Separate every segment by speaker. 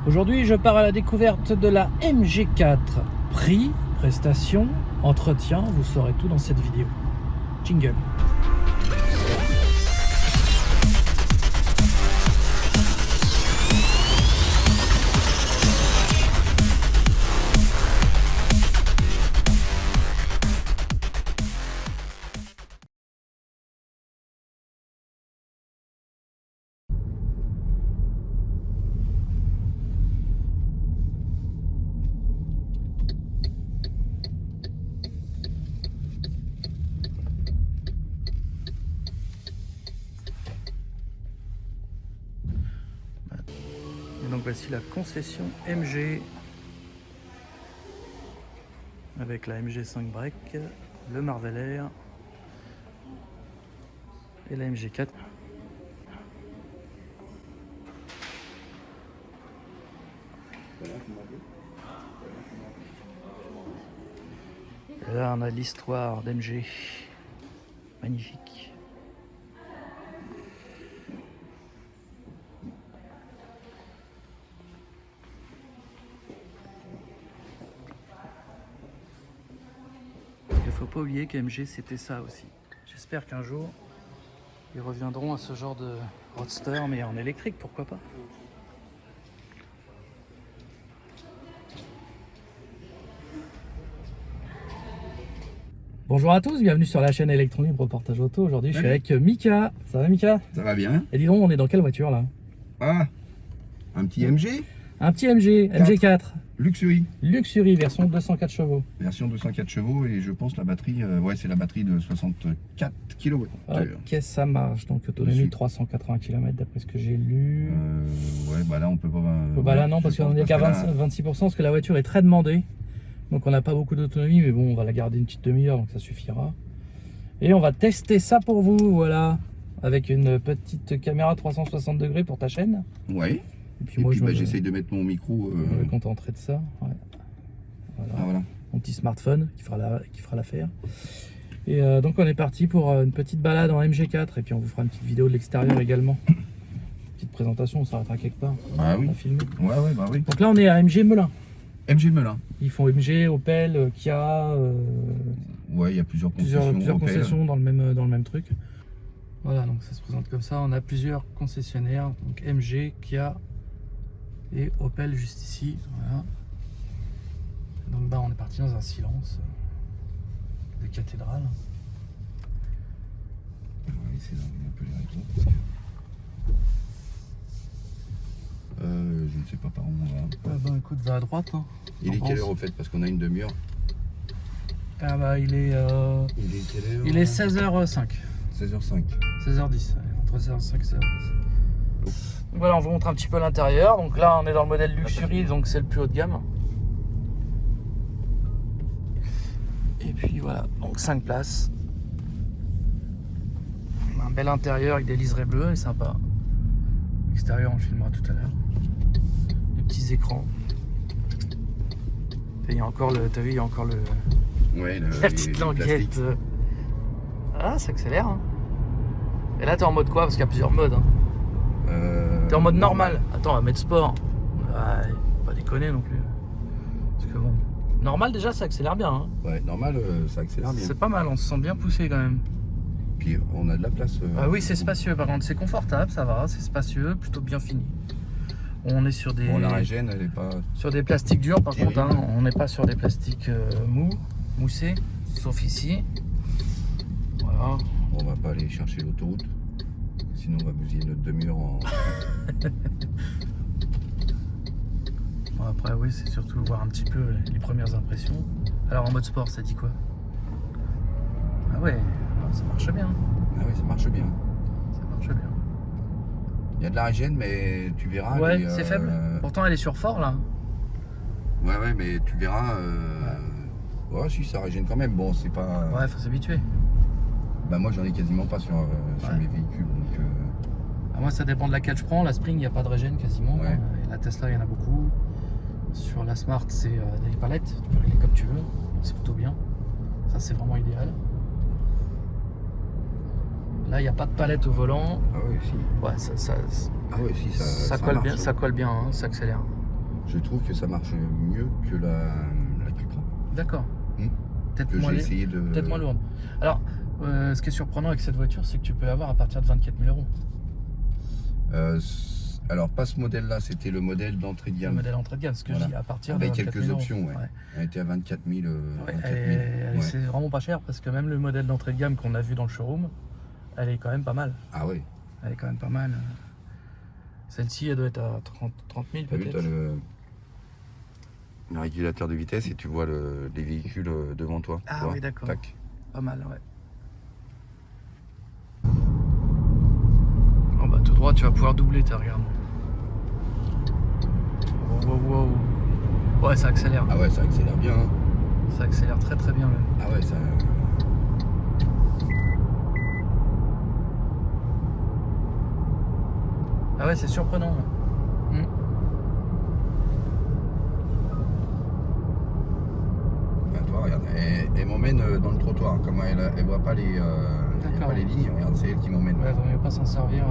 Speaker 1: Aujourd'hui, je pars à la découverte de la MG4. Prix, prestations, entretien, vous saurez tout dans cette vidéo. Jingle. Et donc voici la concession MG avec la MG5 break, le Marvel Air et la MG4. Et là on a l'histoire d'MG, magnifique. Il faut pas oublier qu'MG c'était ça aussi. J'espère qu'un jour ils reviendront à ce genre de roadster, mais en électrique, pourquoi pas. Bonjour à tous, bienvenue sur la chaîne Electronique Reportage Auto. Aujourd'hui je suis avec Mika. Ça va Mika?
Speaker 2: Ça va bien.
Speaker 1: Et dis donc, on est dans quelle voiture là?
Speaker 2: Ah, un petit MG.
Speaker 1: Un petit MG, MG4.
Speaker 2: Luxury.
Speaker 1: Luxury, version 204 chevaux.
Speaker 2: Version 204 chevaux et je pense la batterie, ouais c'est la batterie de 64 kW.
Speaker 1: Ok, ça marche. Donc autonomie 380 km d'après ce que j'ai lu.
Speaker 2: Ouais, bah là on peut pas...
Speaker 1: Bah là non, parce qu'on est qu'à 26%, parce que la voiture est très demandée. Donc on n'a pas beaucoup d'autonomie, mais bon, on va la garder une petite demi-heure, donc ça suffira. Et on va tester ça pour vous, voilà. Avec une petite caméra 360 degrés pour ta chaîne.
Speaker 2: Ouais.
Speaker 1: Et puis moi,
Speaker 2: j'essaye de mettre mon micro...
Speaker 1: Je me contenterai de ça. Ouais. Voilà.
Speaker 2: Ah, voilà.
Speaker 1: Mon petit smartphone qui fera l'affaire. Et donc on est parti pour une petite balade en MG4. Et puis on vous fera une petite vidéo de l'extérieur également. Petite présentation, on s'arrêtera quelque part.
Speaker 2: Ah oui.
Speaker 1: On va filmer.
Speaker 2: Ouais, bah oui.
Speaker 1: Donc là on est à MG Melun.
Speaker 2: MG Melun.
Speaker 1: Ils font MG, Opel, Kia.
Speaker 2: Ouais, il y a plusieurs
Speaker 1: concessions dans le même truc. Voilà, donc ça se présente comme ça. On a plusieurs concessionnaires. Donc MG, Kia et Opel juste ici. Voilà. Donc bah on est parti dans un silence de cathédrale.
Speaker 2: On va essayer d'enlever un peu les réglages parce que... je ne sais pas par où on va.
Speaker 1: Bah écoute, va à droite. Hein.
Speaker 2: Il est quelle heure au fait? Parce qu'on a une demi-heure.
Speaker 1: Ah bah il est
Speaker 2: quelle heure?
Speaker 1: Il est 16h05.
Speaker 2: 16h05.
Speaker 1: 16h10. Entre 16h05 et 16h10. Donc voilà, on vous montre un petit peu l'intérieur. Donc là on est dans le modèle Luxury, donc c'est le plus haut de gamme. Et puis voilà, donc 5 places. Un bel intérieur avec des liserés bleus, il est sympa. L'extérieur on le filmera tout à l'heure. Les petits écrans. Et il y a encore le. T'as vu, il y a encore le.
Speaker 2: Ouais,
Speaker 1: la petite languette. Ah, ça accélère. Hein. Et là t'es en mode quoi? Parce qu'il y a plusieurs modes. Hein. T'es en mode normal. Attends, on va mettre sport. Ouais, faut pas déconner non plus. Parce que bon. Normal déjà ça accélère bien. Hein.
Speaker 2: Ouais, normal ça accélère bien.
Speaker 1: C'est pas mal, on se sent bien poussé quand même.
Speaker 2: Puis on a de la place.
Speaker 1: Ah oui, c'est spacieux par contre, c'est confortable, ça va, c'est spacieux, plutôt bien fini. On est sur des.
Speaker 2: Bon, la régène, elle est pas.
Speaker 1: Sur des plastiques durs par
Speaker 2: terrible.
Speaker 1: contre, hein, on n'est pas sur des plastiques moussés, sauf ici. Voilà.
Speaker 2: On va pas aller chercher l'autoroute, sinon on va bousiller notre demi-heure en.
Speaker 1: Bon, après, oui, c'est surtout voir un petit peu les premières impressions. Alors en mode sport, ça dit quoi? Ah ouais, ça marche bien.
Speaker 2: Ah oui, ça marche bien.
Speaker 1: Ça marche bien.
Speaker 2: Il y a de la régène, mais tu verras.
Speaker 1: Ouais, c'est faible. Pourtant, elle est sur fort là.
Speaker 2: Ouais, mais tu verras. Ouais, si, ça régène quand même. Bon, c'est pas.
Speaker 1: Ouais, faut s'habituer.
Speaker 2: Bah, moi, j'en ai quasiment pas sur mes véhicules. Donc,
Speaker 1: Ah, moi, ça dépend de laquelle je prends. La Spring, il n'y a pas de régène quasiment.
Speaker 2: Ouais.
Speaker 1: Et la Tesla, il y en a beaucoup. Sur la Smart, c'est des palettes. Tu peux régler comme tu veux. C'est plutôt bien. Ça, c'est vraiment idéal. Là, il n'y a pas de palette au volant.
Speaker 2: Ah oui, si.
Speaker 1: Ouais,
Speaker 2: Ah oui, si,
Speaker 1: ça colle
Speaker 2: marche,
Speaker 1: bien,
Speaker 2: hein.
Speaker 1: ça colle bien, hein, ça accélère.
Speaker 2: Je trouve que ça marche mieux que la Cupra.
Speaker 1: D'accord. Peut-être
Speaker 2: Que
Speaker 1: moins,
Speaker 2: j'ai essayé de...
Speaker 1: peut-être moins lourde. Alors, ce qui est surprenant avec cette voiture, c'est que tu peux l'avoir à partir de 24 000 euros.
Speaker 2: Alors, pas ce modèle-là, c'était le modèle d'entrée de
Speaker 1: Le
Speaker 2: gamme.
Speaker 1: modèle entrée de gamme, ce que je dis, à partir
Speaker 2: Avec
Speaker 1: de 24
Speaker 2: quelques
Speaker 1: 000 euros.
Speaker 2: options, ouais. Elle était à 24 000.
Speaker 1: C'est vraiment pas cher parce que même le modèle d'entrée de gamme qu'on a vu dans le showroom, elle est quand même pas mal.
Speaker 2: Ah ouais.
Speaker 1: Elle est quand même pas mal. Celle-ci, elle doit être à 30 000
Speaker 2: T'as vu,
Speaker 1: peut-être.
Speaker 2: t'as le régulateur de vitesse et tu vois les véhicules devant toi.
Speaker 1: Ah
Speaker 2: tu vois.
Speaker 1: oui, d'accord.
Speaker 2: Tac.
Speaker 1: Pas mal, ouais. Oh bah tout droit, tu vas pouvoir doubler, t'as regarde. Wow. Ouais, ça accélère.
Speaker 2: Ah ouais, ça accélère bien. Hein.
Speaker 1: Ça accélère très très bien même.
Speaker 2: Ah ouais, ça...
Speaker 1: Ah ouais, c'est surprenant. Ouais.
Speaker 2: Bah, toi, regarde, elle m'emmène dans le trottoir. Comme elle voit pas les, y a pas les lignes, regarde, c'est elle qui m'emmène.
Speaker 1: Ouais, vaut mieux pas s'en servir.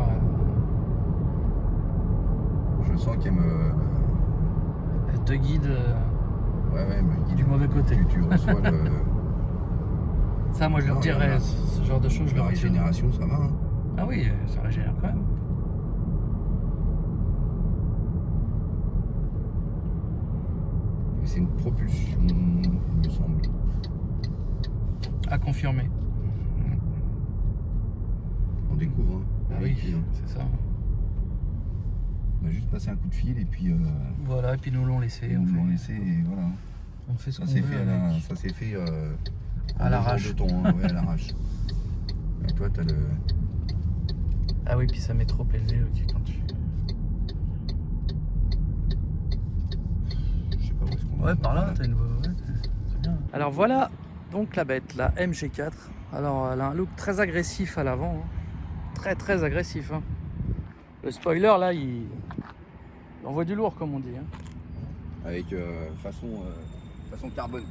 Speaker 2: Je sens qu'elle me...
Speaker 1: Elle te guide
Speaker 2: Ouais, elle me guide.
Speaker 1: du mauvais côté.
Speaker 2: Tu reçois le...
Speaker 1: Ça, moi je
Speaker 2: Non,
Speaker 1: leur dirais,
Speaker 2: regarde,
Speaker 1: ce genre de choses, je
Speaker 2: La
Speaker 1: leur dirais.
Speaker 2: régénération, ça va. Hein.
Speaker 1: Ah oui, ça régénère quand même.
Speaker 2: C'est une propulsion, il me semble.
Speaker 1: À confirmer.
Speaker 2: On découvre. Hein,
Speaker 1: Ah
Speaker 2: le
Speaker 1: oui,
Speaker 2: véhicule, hein.
Speaker 1: c'est ça.
Speaker 2: On a juste passé un coup de fil et puis
Speaker 1: Voilà, et puis nous l'ont laissé.
Speaker 2: on l'a laissé et voilà.
Speaker 1: On fait ce
Speaker 2: Ça
Speaker 1: qu'on
Speaker 2: s'est
Speaker 1: veut
Speaker 2: fait,
Speaker 1: avec.
Speaker 2: ça s'est fait
Speaker 1: À l'arrache.
Speaker 2: de ton, hein, ouais, à l'arrache. Et toi, t'as le...
Speaker 1: Ah oui, puis ça met trop élevé quand tu...
Speaker 2: Je sais pas où est-ce qu'on va.
Speaker 1: Ouais, par là, t'as une voie. Ouais, c'est bien. Alors voilà donc la bête, la MG4. Alors elle a un look très agressif à l'avant. Hein. Très agressif. Hein. Le spoiler là, il envoie du lourd comme on dit. Hein.
Speaker 2: Avec façon carbone.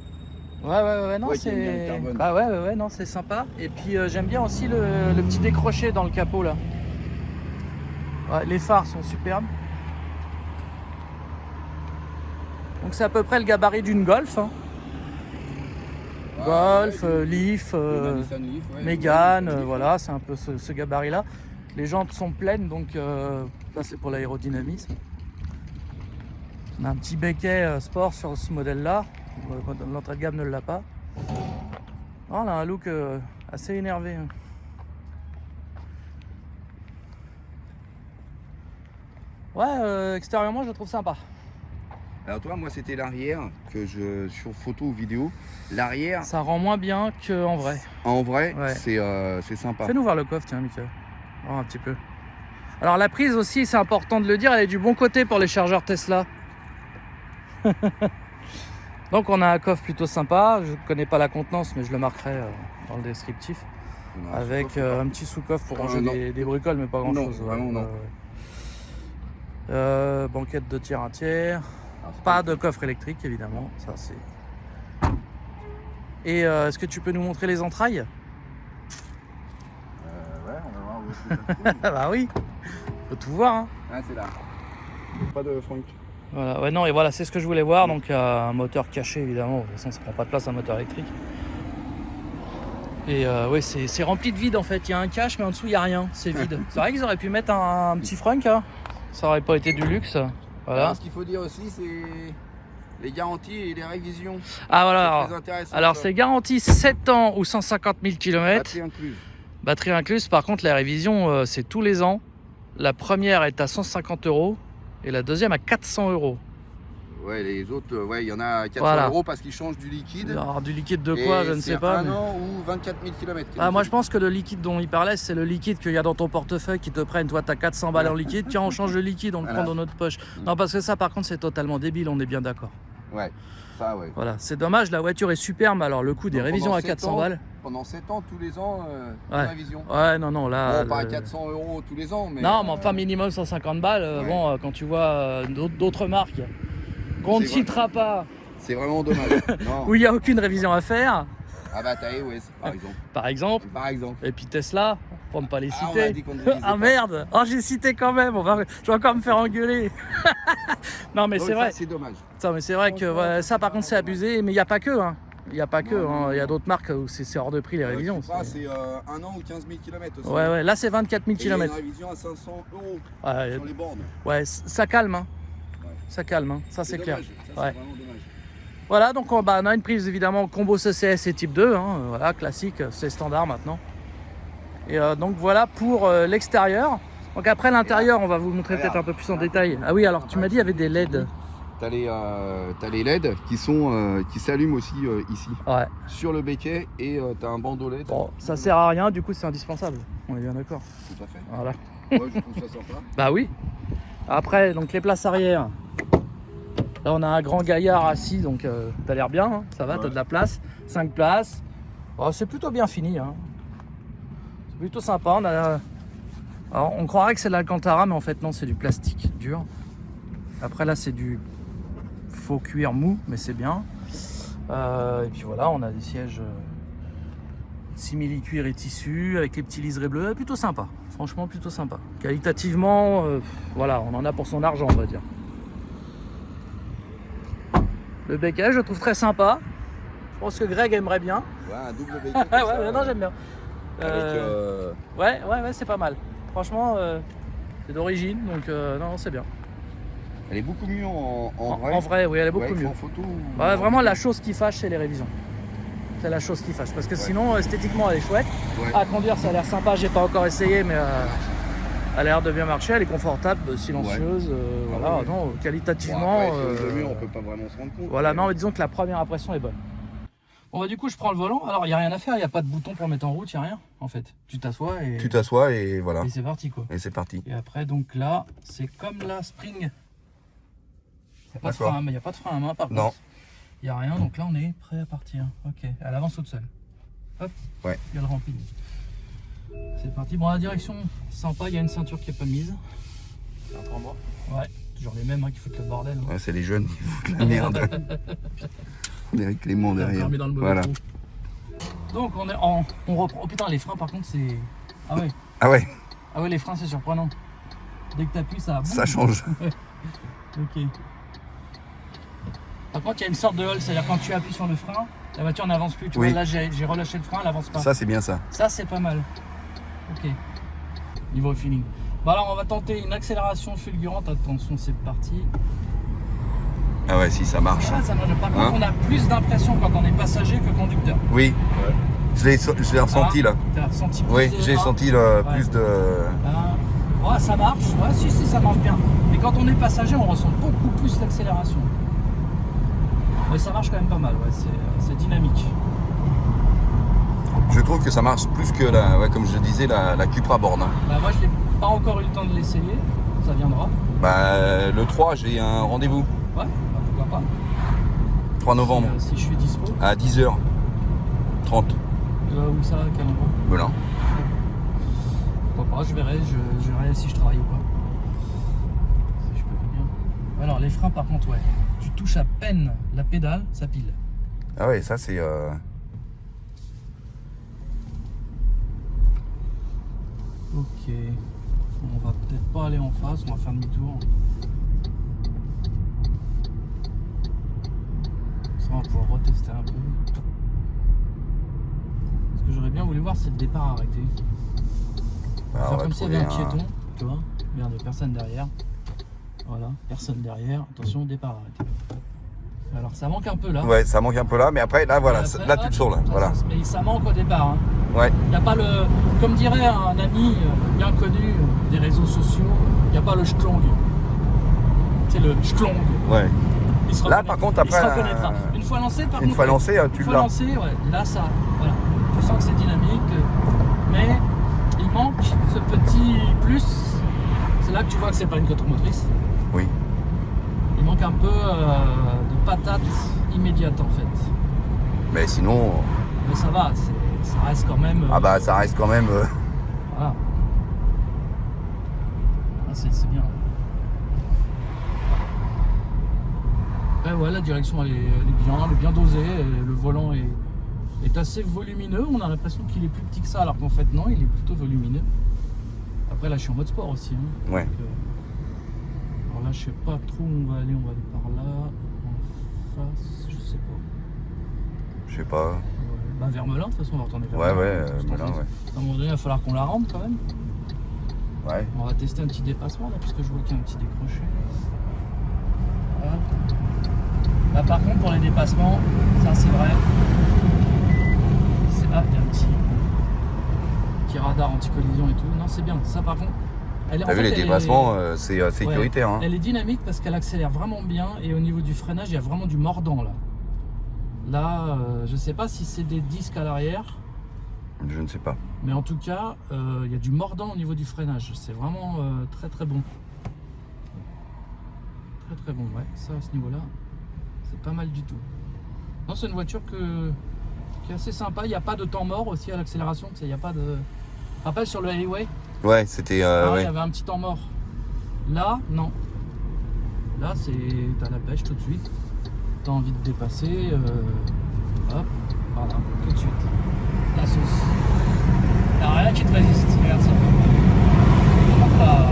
Speaker 1: Ouais, non,
Speaker 2: Ouais, qui aime bien le
Speaker 1: c'est.
Speaker 2: carbone.
Speaker 1: Bah ouais, non, c'est sympa. Et puis j'aime bien aussi le petit décroché dans le capot là. Ouais, les phares sont superbes. Donc c'est à peu près le gabarit d'une Golf. Hein. Golf, Leaf, Mégane, voilà, c'est un peu ce gabarit-là. Les jantes sont pleines, donc là c'est pour l'aérodynamisme. On a un petit béquet sport sur ce modèle-là. L'entrée de gamme ne l'a pas. Oh, elle a un look assez énervé. Hein. Ouais, extérieurement, je le trouve sympa.
Speaker 2: Alors toi, moi c'était l'arrière que sur photo ou vidéo, l'arrière
Speaker 1: Ça rend moins bien qu'en vrai.
Speaker 2: en vrai
Speaker 1: Ouais.
Speaker 2: c'est sympa.
Speaker 1: Fais-nous voir le coffre, tiens, Mika. Oh, un petit peu. Alors la prise aussi, c'est important de le dire, elle est du bon côté pour les chargeurs Tesla. Donc on a un coffre plutôt sympa. Je ne connais pas la contenance, mais je le marquerai dans le descriptif.
Speaker 2: Non,
Speaker 1: Avec
Speaker 2: c'est pas-
Speaker 1: un petit sous-coffre pour ranger
Speaker 2: non.
Speaker 1: des bricoles, mais pas grand-chose.
Speaker 2: Non, vraiment non.
Speaker 1: Banquette de tiers un tiers.
Speaker 2: Alors, c'est
Speaker 1: Pas de coffre électrique, évidemment. Ça, c'est... Et est-ce que tu peux nous montrer les entrailles?
Speaker 2: Ouais, on va voir où est-ce que ça se trouve.
Speaker 1: Ah bah oui, faut tout voir. Hein.
Speaker 2: Ah, c'est là. Pas de Franck.
Speaker 1: Voilà, ouais, non, et voilà, c'est ce que je voulais voir. Donc, un moteur caché, évidemment. De toute façon, ça prend pas de place un moteur électrique. Et ouais, c'est rempli de vide en fait. Il y a un cache, mais en dessous, il n'y a rien. C'est vide. C'est vrai qu'ils auraient pu mettre un petit frunk. Hein. Ça aurait pas été du luxe. Voilà.
Speaker 2: Alors, ce qu'il faut dire aussi, c'est les garanties et les révisions.
Speaker 1: Ah voilà.
Speaker 2: C'est très intéressant.
Speaker 1: Alors,
Speaker 2: ça.
Speaker 1: c'est garanti 7 ans ou 150 000 km.
Speaker 2: Batterie incluse.
Speaker 1: Batterie incluse. Par contre, la révision, c'est tous les ans. La première est à 150 € et la deuxième à 400 €.
Speaker 2: Ouais, les autres, ouais, il y en a à 400
Speaker 1: Voilà.
Speaker 2: € parce qu'ils changent du liquide.
Speaker 1: Alors, du liquide de quoi,
Speaker 2: Et
Speaker 1: je ne
Speaker 2: c'est
Speaker 1: sais pas.
Speaker 2: un
Speaker 1: mais-
Speaker 2: an ou 24 000 km.
Speaker 1: Ah, moi je pense que le liquide dont il parlait, c'est le liquide qu'il y a dans ton portefeuille qui te prennent. Toi, tu as 400 balles en liquide, tiens, on change le liquide, on le
Speaker 2: Voilà.
Speaker 1: prend dans notre poche. Non, parce que ça, par contre, c'est totalement débile, on est bien d'accord.
Speaker 2: Ouais, ça, ouais.
Speaker 1: Voilà, c'est dommage, la voiture est superbe, alors le coût des
Speaker 2: Donc,
Speaker 1: révisions
Speaker 2: pendant
Speaker 1: à
Speaker 2: 7
Speaker 1: 400
Speaker 2: ans,
Speaker 1: balles.
Speaker 2: Pendant 7 ans, tous les ans,
Speaker 1: Ouais.
Speaker 2: une révision.
Speaker 1: Ouais, non, là.
Speaker 2: Bon, pas à 400 € tous les ans, mais.
Speaker 1: Non, mais enfin, minimum 150 balles.
Speaker 2: ouais.
Speaker 1: Bon, quand tu vois d'autres marques qu'on ne
Speaker 2: C'est
Speaker 1: citera pas,
Speaker 2: C'est vraiment dommage. Non.
Speaker 1: où il n'y a aucune révision à faire,
Speaker 2: Ah bah, t'as Airways, par exemple.
Speaker 1: par exemple,
Speaker 2: Par exemple.
Speaker 1: et puis Tesla, pour ne pas les
Speaker 2: Ah, on a
Speaker 1: citer.
Speaker 2: dit qu'on ne les disait
Speaker 1: Ah
Speaker 2: pas.
Speaker 1: merde, oh j'ai cité quand même, je vais encore me faire engueuler. Non mais
Speaker 2: Donc
Speaker 1: c'est
Speaker 2: ça,
Speaker 1: vrai,
Speaker 2: c'est dommage.
Speaker 1: ça, mais c'est vrai que ouais, ça par contre c'est abusé, mais il n'y a pas que, hein. Il n'y a pas que,
Speaker 2: Non,
Speaker 1: il y a d'autres marques où c'est hors de prix les révisions.
Speaker 2: Cupra, c'est 1 an ou 15 000 km aussi.
Speaker 1: Ouais, ouais, là c'est 24 000
Speaker 2: Et il y a une
Speaker 1: km.
Speaker 2: révision à 500 €
Speaker 1: Ouais,
Speaker 2: sur les bornes.
Speaker 1: ouais, ça calme, hein.
Speaker 2: Ouais.
Speaker 1: Ça calme, hein. Ça c'est clair.
Speaker 2: dommage. Ça,
Speaker 1: Ouais.
Speaker 2: c'est vraiment dommage.
Speaker 1: Voilà, donc on a une prise évidemment combo CCS et type 2, hein, voilà, classique, c'est standard maintenant. Et donc voilà pour l'extérieur. Donc après l'intérieur, on va vous montrer peut-être un peu plus en détail. Ah oui, alors tu m'as dit il y avait des LED.
Speaker 2: T'as les LED qui s'allument aussi ici,
Speaker 1: Ouais.
Speaker 2: sur le béquet, et t'as un bandeau LED.
Speaker 1: Bon, ça sert à rien, du coup c'est indispensable. On est bien d'accord.
Speaker 2: Tout à fait.
Speaker 1: Voilà.
Speaker 2: Moi, je trouve ça sympa.
Speaker 1: Bah oui. Après, donc les places arrière. Là on a un grand gaillard assis, donc t'as l'air bien, hein, ça va,
Speaker 2: Ouais.
Speaker 1: t'as de la place. 5 places. Bon, c'est plutôt bien fini, hein. C'est plutôt sympa. Alors, on croirait que c'est de l'Alcantara, mais en fait non, c'est du plastique dur. Après là c'est du faux cuir mou, mais c'est bien. Et puis voilà, on a des sièges simili-cuir et tissu avec les petits liserés bleus, plutôt sympa. Franchement plutôt sympa. Qualitativement, voilà, on en a pour son argent, on va dire. Le béquet, je le trouve très sympa. Je pense que Greg aimerait bien.
Speaker 2: Ouais, un double béquet.
Speaker 1: Ouais, ouais, non, j'aime bien.
Speaker 2: Avec,
Speaker 1: Ouais, c'est pas mal. Franchement, c'est d'origine, donc non, c'est bien.
Speaker 2: elle est beaucoup mieux en vrai.
Speaker 1: En vrai, oui, elle est beaucoup
Speaker 2: Ouais,
Speaker 1: mieux.
Speaker 2: en photo.
Speaker 1: Ouais, vraiment, la chose qui fâche, c'est les révisions. C'est la chose qui fâche. Parce que sinon, esthétiquement, elle est chouette.
Speaker 2: Ouais.
Speaker 1: À conduire, ça a l'air sympa. J'ai pas encore essayé, mais elle a l'air de bien marcher. Elle est confortable, silencieuse. Voilà,
Speaker 2: ouais.
Speaker 1: non,
Speaker 2: Bon,
Speaker 1: qualitativement.
Speaker 2: après, sur le mur, on peut pas vraiment se rendre compte.
Speaker 1: Voilà,
Speaker 2: mais-
Speaker 1: non, mais disons que la première impression est bonne. Bon, bah, du coup, je prends le volant. Alors, il n'y a rien à faire. Il n'y a pas de bouton pour mettre en route. Il n'y a rien, en fait. Tu t'assois et,
Speaker 2: Tu t'assois et voilà.
Speaker 1: et c'est parti, quoi.
Speaker 2: Et c'est parti.
Speaker 1: Et après, donc là, c'est comme la Spring. Il n'y a pas de
Speaker 2: D'accord.
Speaker 1: frein, mais il n'y a pas de frein à main, par
Speaker 2: Non.
Speaker 1: contre. Il n'y a rien, donc là, on est prêt à partir. Ok, elle avance toute seule. Hop,
Speaker 2: Ouais.
Speaker 1: il y a le rempli. C'est parti. Bon, la direction, sympa. Il y a une ceinture qui n'est pas mise. Ouais, toujours les mêmes, hein, qui foutent le bordel. Hein.
Speaker 2: Ouais, c'est les jeunes qui foutent la merde. On est avec Clément derrière.
Speaker 1: Dans le mauvais
Speaker 2: Voilà.
Speaker 1: trou. Donc, on reprend. Oh putain, les freins, par contre, c'est. Ah ouais.
Speaker 2: Ah ouais,
Speaker 1: Ah ouais, les freins, c'est surprenant. Dès que tu appuies, ça.
Speaker 2: ça change.
Speaker 1: Ok. Par contre, il y a une sorte de hall, c'est-à-dire quand tu appuies sur le frein, la voiture n'avance plus. Tu
Speaker 2: Oui.
Speaker 1: vois, là, j'ai relâché le frein, elle n'avance pas.
Speaker 2: Ça, c'est bien ça.
Speaker 1: Ça, c'est pas mal. Ok. Niveau feeling. Bon, alors, on va tenter une accélération fulgurante. Attention, c'est parti.
Speaker 2: Ah ouais, si, ça marche.
Speaker 1: Ah, ça marche. Par contre,
Speaker 2: Hein
Speaker 1: on a plus d'impression quand on est passager que conducteur.
Speaker 2: Oui. Je l'ai ressenti là.
Speaker 1: T'as ressenti plus
Speaker 2: Oui,
Speaker 1: de-
Speaker 2: j'ai
Speaker 1: Ah,
Speaker 2: senti plus de.
Speaker 1: ah. Ouais, ça marche. Ouais, si, ça marche bien. Mais quand on est passager, on ressent beaucoup plus l'accélération. Mais ça marche quand même pas mal. Ouais, c'est dynamique.
Speaker 2: Je trouve que ça marche plus que comme je disais, la Cupra Born. Hein.
Speaker 1: Bah, moi, je n'ai pas encore eu le temps de l'essayer. Ça viendra.
Speaker 2: Bah, le 3, j'ai un rendez-vous.
Speaker 1: Ouais, bah, pourquoi pas.
Speaker 2: 3 novembre
Speaker 1: Si je suis dispo.
Speaker 2: à 10h30.
Speaker 1: Où ça, à quel endroit?
Speaker 2: Voilà.
Speaker 1: Pourquoi pas, je verrai si je travaille ou pas. Si je peux venir. Alors, les freins, par contre, ouais. Tu touches à peine la pédale, ça pile.
Speaker 2: Ah ouais, ça c'est.
Speaker 1: Ok. On va peut-être pas aller en face, on va faire demi-tour. Ça, on va pouvoir retester un peu. Ce que j'aurais bien voulu voir, c'est le départ arrêté. On va
Speaker 2: on
Speaker 1: faire
Speaker 2: va
Speaker 1: comme s'il y avait un
Speaker 2: trouver
Speaker 1: piéton, tu vois. Merde, personne derrière. Voilà, personne derrière. Attention, départ arrêté. Alors ça manque un peu là.
Speaker 2: Ouais, ça manque un peu là, mais après, là, voilà,
Speaker 1: Et après,
Speaker 2: là tu
Speaker 1: hop,
Speaker 2: le sens là. Voilà.
Speaker 1: Mais ça manque au départ. Hein.
Speaker 2: Ouais.
Speaker 1: Il n'y a pas le. Comme dirait un ami bien connu des réseaux sociaux, il n'y a pas le schlong. C'est le schlong.
Speaker 2: Ouais.
Speaker 1: Il se
Speaker 2: Là,
Speaker 1: reconnaît-
Speaker 2: par contre, après,
Speaker 1: il se reconnaîtra. Une fois lancé, par
Speaker 2: Une
Speaker 1: contre.
Speaker 2: fois lancé,
Speaker 1: Une
Speaker 2: tu
Speaker 1: fois
Speaker 2: l'as.
Speaker 1: lancé, ouais, là ça. Voilà. Tu sens que c'est dynamique. Mais il manque ce petit plus. C'est là que tu vois que c'est pas une motrice.
Speaker 2: Oui.
Speaker 1: Il manque un peu de patate immédiate en fait.
Speaker 2: Mais sinon,
Speaker 1: Mais ça va, ça reste quand même.
Speaker 2: ah bah ça reste quand même.
Speaker 1: Voilà. Ah, c'est bien. Ouais, la direction elle est bien dosée, le volant est est assez volumineux. On a l'impression qu'il est plus petit que ça, alors qu'en fait non, il est plutôt volumineux. Après là je suis en mode sport aussi. Hein.
Speaker 2: Ouais.
Speaker 1: Donc, alors là je sais pas trop où on va aller par là. En face, je sais pas.
Speaker 2: Je sais pas.
Speaker 1: Ouais. Bah vers Melun, de toute façon on va retourner vers
Speaker 2: Ouais,
Speaker 1: Melun.
Speaker 2: Melun, ouais.
Speaker 1: À un moment donné il va falloir qu'on la rentre quand même.
Speaker 2: Ouais.
Speaker 1: On va tester un petit dépassement là, puisque je vois qu'il y a un petit décroché. Hop. Là par contre pour les dépassements, ça c'est vrai. Ah, il y a un petit radar anti-collision et tout. Non, c'est bien. Ça par contre.
Speaker 2: T'as vu les dépassements, c'est sécuritaire.
Speaker 1: Ouais,
Speaker 2: hein.
Speaker 1: elle est dynamique parce qu'elle accélère vraiment bien et au niveau du freinage, il y a vraiment du mordant là. Là, je sais pas si c'est des disques à l'arrière.
Speaker 2: Je ne sais pas.
Speaker 1: Mais en tout cas, il y a du mordant au niveau du freinage. C'est vraiment très très bon. Très très bon, ouais. Ça à ce niveau-là, c'est pas mal du tout. Non, c'est une voiture qui est assez sympa. Il n'y a pas de temps mort aussi à l'accélération. Il n'y a pas de. Rappelle sur le highway.
Speaker 2: Ouais, c'était.
Speaker 1: Il y avait un petit temps mort. Là, non. Là, t'as la pêche tout de suite. T'as envie de dépasser. Hop, voilà, tout de suite. La sauce. Il n'y a rien qui te résiste. Regarde ça. Hop là.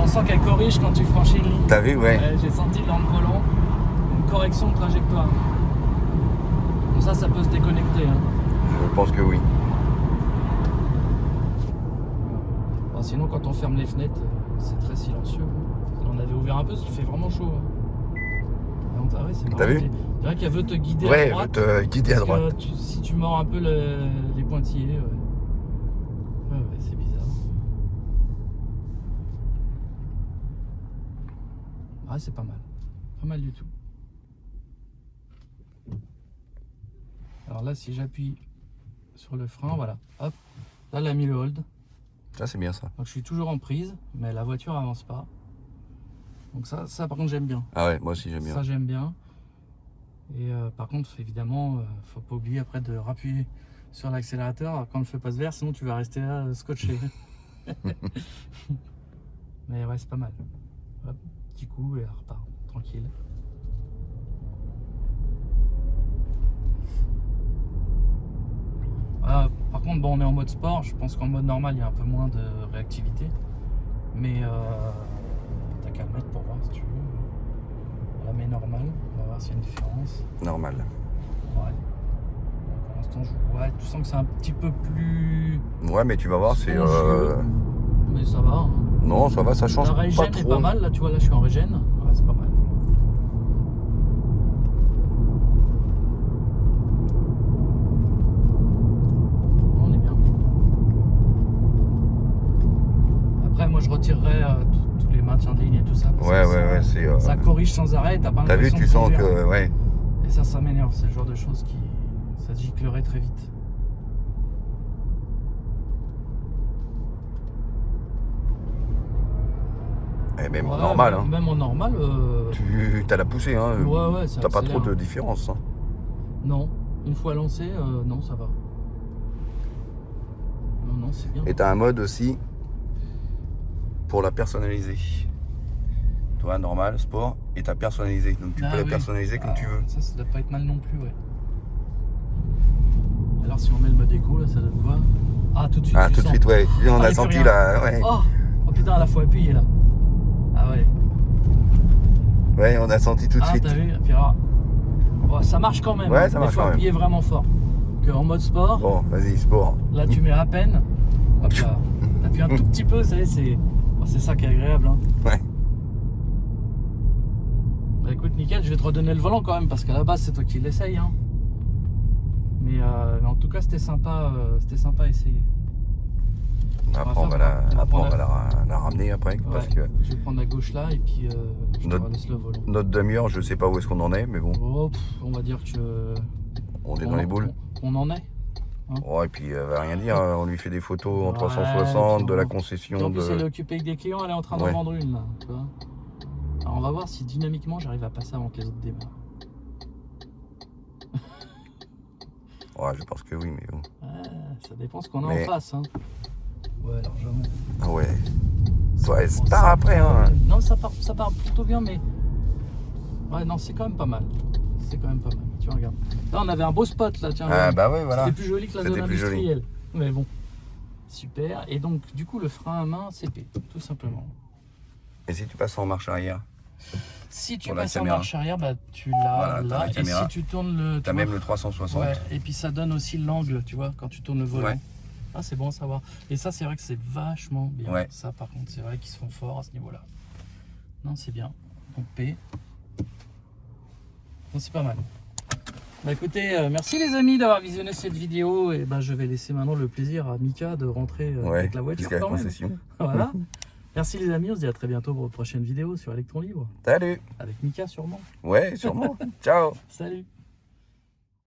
Speaker 1: On sent qu'elle corrige quand tu franchis une ligne.
Speaker 2: T'as vu, ouais.
Speaker 1: J'ai senti dans le volant une correction de trajectoire. Bon, ça peut se déconnecter. Hein.
Speaker 2: Je pense que oui.
Speaker 1: Bon, sinon, quand on ferme les fenêtres, c'est très silencieux. On avait ouvert un peu, parce qu'il fait vraiment chaud. Hein. Ah ouais, c'est marrant.
Speaker 2: T'as vu?
Speaker 1: C'est vrai qu'elle veut te guider
Speaker 2: ouais,
Speaker 1: à droite.
Speaker 2: elle veut te guider à droite.
Speaker 1: Si tu mords un peu les pointillés, ouais, c'est bizarre. Ah, c'est pas mal. Pas mal du tout. Alors là, si j'appuie sur le frein, voilà, hop, là, elle a mis le hold.
Speaker 2: Ça, c'est bien ça.
Speaker 1: Donc je suis toujours en prise, mais la voiture avance pas. Donc ça par contre, j'aime bien.
Speaker 2: Ah ouais, moi aussi, j'aime bien.
Speaker 1: Ça, j'aime bien. Et par contre, évidemment, faut pas oublier après de rappuyer sur l'accélérateur quand le feu passe vert, sinon tu vas rester là scotché. Mais ouais, c'est pas mal. Hop, petit coup et elle repart, tranquille. Par contre, bon, on est en mode sport. Je pense qu'en mode normal, il y a un peu moins de réactivité. Mais t'as qu'à le mettre pour voir si tu veux. On la met normale. On va voir s'il y a une différence.
Speaker 2: Normal.
Speaker 1: Ouais. Pour l'instant, ouais, tu sens que c'est un petit peu plus.
Speaker 2: Ouais, mais tu vas voir, c'est.
Speaker 1: Mais ça va. Hein.
Speaker 2: Non, ça va, ça change
Speaker 1: La
Speaker 2: pas
Speaker 1: régène
Speaker 2: trop.
Speaker 1: est pas mal. Là, tu vois, là, je suis en régène. Ouais, c'est pas mal. Moi je retirerais tous les maintiens de ligne et tout ça.
Speaker 2: Ouais, c'est.
Speaker 1: Ça corrige sans arrêt, t'as pas
Speaker 2: T'as vu,
Speaker 1: l'impression
Speaker 2: tu
Speaker 1: de
Speaker 2: sens
Speaker 1: conduire.
Speaker 2: que. Ouais.
Speaker 1: Et ça m'énerve, c'est le genre de choses qui. Ça se giclerait très vite.
Speaker 2: Et même en normal, hein.
Speaker 1: Même en normal.
Speaker 2: Tu as la poussée, hein.
Speaker 1: Ouais,
Speaker 2: t'as pas trop de différence. Hein.
Speaker 1: Non, une fois lancé, non, ça va. Non, c'est bien.
Speaker 2: Et t'as un mode aussi pour la personnaliser. Toi, normal, sport, et t'as personnalisé. Donc tu peux la personnaliser comme tu veux.
Speaker 1: Ça doit pas être mal non plus, ouais. Alors si on met le mode éco, là, ça donne quoi? Ah, tout de suite.
Speaker 2: Ah, tout de suite, ouais. On a senti là, ouais.
Speaker 1: Oh putain, là, faut appuyer là. Ah ouais.
Speaker 2: Ouais, on a senti tout de suite.
Speaker 1: Ah, t'as vu? Puis alors, ça marche quand même.
Speaker 2: Ouais, ça marche quand même.
Speaker 1: Il faut appuyer vraiment fort. Que en mode sport.
Speaker 2: Bon, vas-y, sport.
Speaker 1: Là, tu mets à peine. Hop là. T'appuies un tout petit peu, c'est ça qui est agréable. Hein.
Speaker 2: Ouais.
Speaker 1: Bah écoute, nickel, je vais te redonner le volant quand même, parce qu'à la base, c'est toi qui l'essaye. Hein. Mais en tout cas, c'était sympa à essayer.
Speaker 2: Après, on va la ramener après.
Speaker 1: Ouais,
Speaker 2: parce que
Speaker 1: je vais prendre à gauche là et puis je te laisse le volant.
Speaker 2: Notre demi-heure, je sais pas où est-ce qu'on en est, mais bon.
Speaker 1: Oh, on va dire que.
Speaker 2: On est dans les boules.
Speaker 1: On en est.
Speaker 2: Hein. Ouais, et puis elle va rien dire. On lui fait des photos en 360 de la concession.
Speaker 1: En plus, elle est occupée avec des clients, elle est en train d'en vendre une là. Tu vois. Alors, on va voir si dynamiquement j'arrive à passer avant que les autres démarrent.
Speaker 2: Ouais, je pense que oui, mais bon.
Speaker 1: Ça dépend ce qu'on a en face. Hein. Ouais, largement.
Speaker 2: Ah ouais. Ouais, ça part après, hein.
Speaker 1: Non, ça part plutôt bien, mais. Ouais, non, c'est quand même pas mal. C'est quand même pas mal. Tu vois, regarde. Là, on avait un beau spot, là, tiens.
Speaker 2: Ah bah ouais, voilà.
Speaker 1: C'était plus joli que la zone
Speaker 2: C'était plus joli.
Speaker 1: industrielle. Mais bon, super. Et donc, du coup, le frein à main, CP, tout simplement.
Speaker 2: Et si tu passes en marche arrière,
Speaker 1: Si tu
Speaker 2: Pour la
Speaker 1: passes en
Speaker 2: caméra.
Speaker 1: marche arrière, bah, tu l'as
Speaker 2: Voilà, t'as
Speaker 1: là.
Speaker 2: la
Speaker 1: Et
Speaker 2: caméra.
Speaker 1: si tu tournes le...
Speaker 2: t'as
Speaker 1: tu vois,
Speaker 2: même le 360.
Speaker 1: ouais, et puis ça donne aussi l'angle, tu vois, quand tu tournes le volant.
Speaker 2: Ouais.
Speaker 1: Ah, c'est bon à savoir. Et ça, c'est vrai que c'est vachement bien.
Speaker 2: Ouais.
Speaker 1: Ça, par contre, c'est vrai qu'ils se font forts à ce niveau-là. Non, c'est bien. Donc, P. Non, c'est pas mal. Bah écoutez, merci les amis d'avoir visionné cette vidéo. Et ben je vais laisser maintenant le plaisir à Mika de rentrer
Speaker 2: Ouais,
Speaker 1: avec la voiture
Speaker 2: jusqu'à la
Speaker 1: quand même.
Speaker 2: concession.
Speaker 1: Voilà. Merci les amis, on se dit à très bientôt pour une prochaine vidéo sur Electron Libre.
Speaker 2: Salut.
Speaker 1: Avec Mika sûrement.
Speaker 2: Ouais, sûrement. Ciao.
Speaker 1: Salut.